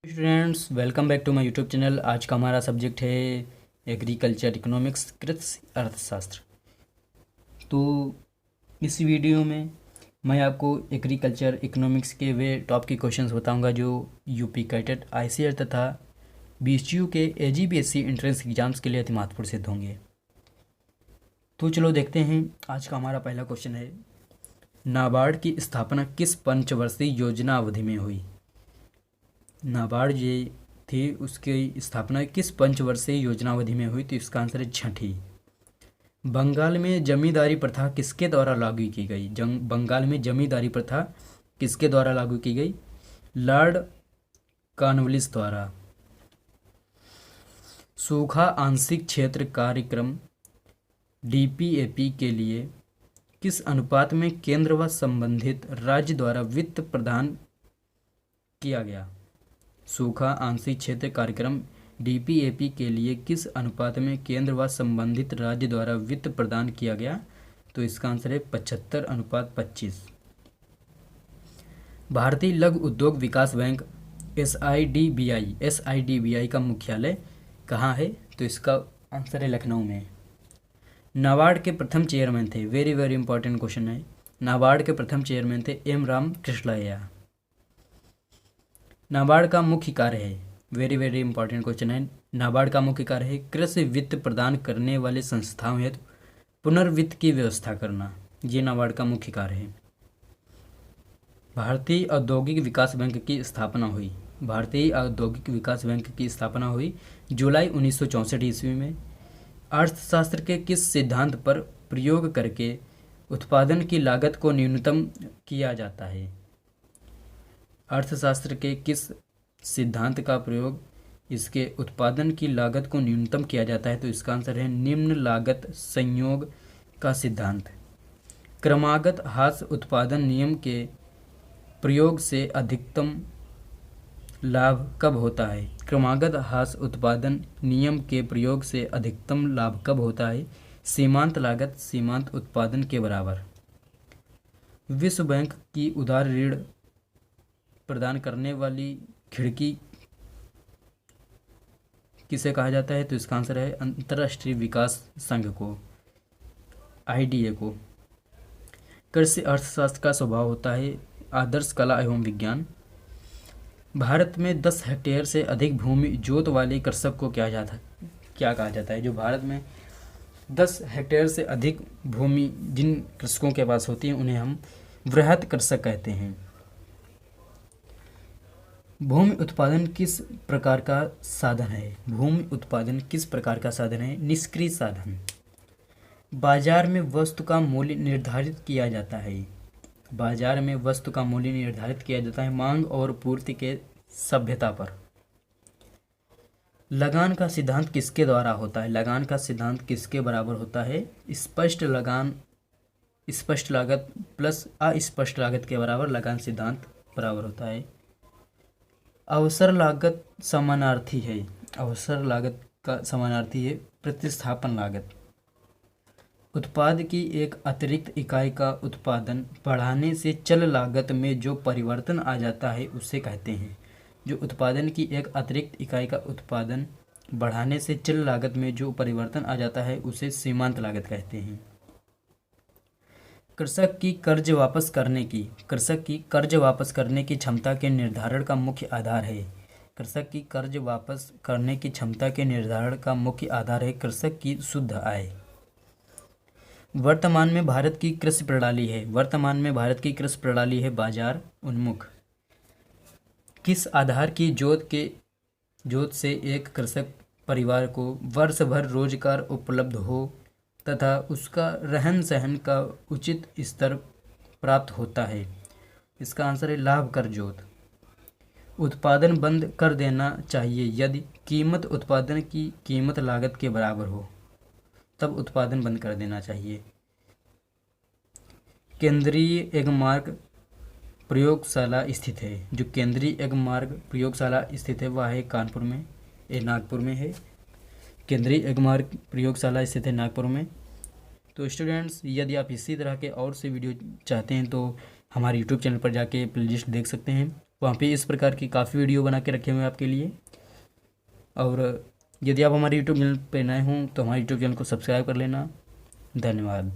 Students, welcome back to my YouTube channel. आज का हमारा सब्जेक्ट है एग्रीकल्चर इकोनॉमिक्स, कृषि अर्थशास्त्र। तो इस वीडियो में मैं आपको एग्रीकल्चर इकोनॉमिक्स के वे टॉप के क्वेश्चंस बताऊंगा जो यूपी कैटेट, आईसीएआर तथा बीएचयू के एजीपीएससी एंट्रेंस एग्जाम्स के लिए अति महत्वपूर्ण सिद्ध होंगे। तो चलो देखते हैं। आज का हमारा पहला क्वेश्चन है, नाबार्ड की स्थापना किस पंचवर्षीय योजना अवधि में हुई? नाबार्ड ये थी, उसकी स्थापना किस पंचवर्षीय योजनावधि में हुई? तो इसका आंसर है छठी। बंगाल में जमींदारी प्रथा किसके द्वारा लागू की गई? बंगाल में जमींदारी प्रथा किसके द्वारा लागू की गई? लॉर्ड कॉर्नवालिस द्वारा। सूखा आंशिक क्षेत्र कार्यक्रम डीपीएपी के लिए किस अनुपात में केंद्र व संबंधित राज्य द्वारा वित्त प्रदान किया गया? सूखा आंशिक क्षेत्र कार्यक्रम डीपीएपी के लिए किस अनुपात में केंद्र व संबंधित राज्य द्वारा वित्त प्रदान किया गया? तो इसका आंसर है 75:25। भारतीय लघु उद्योग विकास बैंक एसआईडीबीआई का मुख्यालय कहाँ है? तो इसका आंसर है लखनऊ में। नाबार्ड के प्रथम चेयरमैन थे, वेरी वेरी इंपॉर्टेंट क्वेश्चन है, नाबार्ड के प्रथम चेयरमैन थे एम राम कृष्णैया। नाबार्ड का मुख्य कार्य है, वेरी वेरी इंपॉर्टेंट क्वेश्चन है, नाबार्ड का मुख्य कार्य है कृषि वित्त प्रदान करने वाले संस्थाओं हेतु पुनर्वित्त की व्यवस्था करना। ये नाबार्ड का मुख्य कार्य है। भारतीय औद्योगिक विकास बैंक की स्थापना हुई। भारतीय औद्योगिक विकास बैंक की स्थापना हुई जुलाई 1964 ईस्वी में। अर्थशास्त्र के किस सिद्धांत पर प्रयोग करके उत्पादन की लागत को न्यूनतम किया जाता है? अर्थशास्त्र के किस सिद्धांत का प्रयोग इसके उत्पादन की लागत को न्यूनतम किया जाता है? तो इसका आंसर है निम्न लागत संयोग का सिद्धांत। क्रमागत ह्रास उत्पादन नियम के प्रयोग से अधिकतम लाभ कब होता है? क्रमागत ह्रास उत्पादन नियम के प्रयोग से अधिकतम लाभ कब होता है? सीमांत लागत सीमांत उत्पादन के बराबर। विश्व बैंक की उदार ऋण प्रदान करने वाली खिड़की किसे कहा जाता है? तो इसका आंसर है अंतर्राष्ट्रीय विकास संघ को, आईडीए को। कृषि अर्थशास्त्र का स्वभाव होता है आदर्श कला एवं विज्ञान। भारत में 10 हेक्टेयर से अधिक भूमि जोत वाले कृषक को क्या कहा जाता है? जो भारत में 10 हेक्टेयर से अधिक भूमि जिन कृषकों के पास होती है उन्हें हम वृहत कृषक कहते हैं। भूमि उत्पादन किस प्रकार का साधन है? भूमि उत्पादन किस प्रकार का साधन है? निष्क्रिय साधन। बाजार में वस्तु का मूल्य निर्धारित किया जाता है। बाजार में वस्तु का मूल्य निर्धारित किया जाता है मांग और पूर्ति के सभ्यता पर। लगान का सिद्धांत किसके द्वारा होता है? लगान का सिद्धांत किसके बराबर होता है? स्पष्ट लगान, स्पष्ट लागत प्लस अस्पष्ट लागत के बराबर लगान सिद्धांत बराबर होता है। अवसर लागत समानार्थी है, अवसर लागत का समानार्थी है प्रतिस्थापन लागत। उत्पाद की एक अतिरिक्त इकाई का उत्पादन बढ़ाने से चल लागत में जो परिवर्तन आ जाता है उसे कहते हैं। जो उत्पादन की एक अतिरिक्त इकाई का उत्पादन बढ़ाने से चल लागत में जो परिवर्तन आ जाता है उसे सीमांत लागत कहते हैं। कृषक की कर्ज वापस करने की क्षमता के निर्धारण का मुख्य आधार है। कृषक की कर्ज वापस करने की क्षमता के निर्धारण का मुख्य आधार है कृषक की शुद्ध आय। वर्तमान में भारत की कृषि प्रणाली है बाजार उन्मुख। किस आधार की जोत से एक कृषक परिवार को वर्ष भर रोजगार उपलब्ध हो तथा उसका रहन सहन का उचित स्तर प्राप्त होता है? इसका आंसर है लाभ कर जोत। उत्पादन बंद कर देना चाहिए यदि कीमत उत्पादन की कीमत लागत के बराबर हो, तब उत्पादन बंद कर देना चाहिए। केंद्रीय एगमार्क प्रयोगशाला स्थित है। जो केंद्रीय एगमार्क प्रयोगशाला स्थित है वह है कानपुर में, नागपुर में है। केंद्रीय एगमार्क प्रयोगशाला स्थित है नागपुर में। तो स्टूडेंट्स, यदि आप इसी तरह के और से वीडियो चाहते हैं तो हमारे यूट्यूब चैनल पर जाके प्लेलिस्ट देख सकते हैं। वहाँ पे इस प्रकार की काफ़ी वीडियो बना के रखे हुए हैं आपके लिए। और यदि आप हमारे यूट्यूब चैनल पर नए हों तो हमारे यूट्यूब चैनल को सब्सक्राइब कर लेना। धन्यवाद।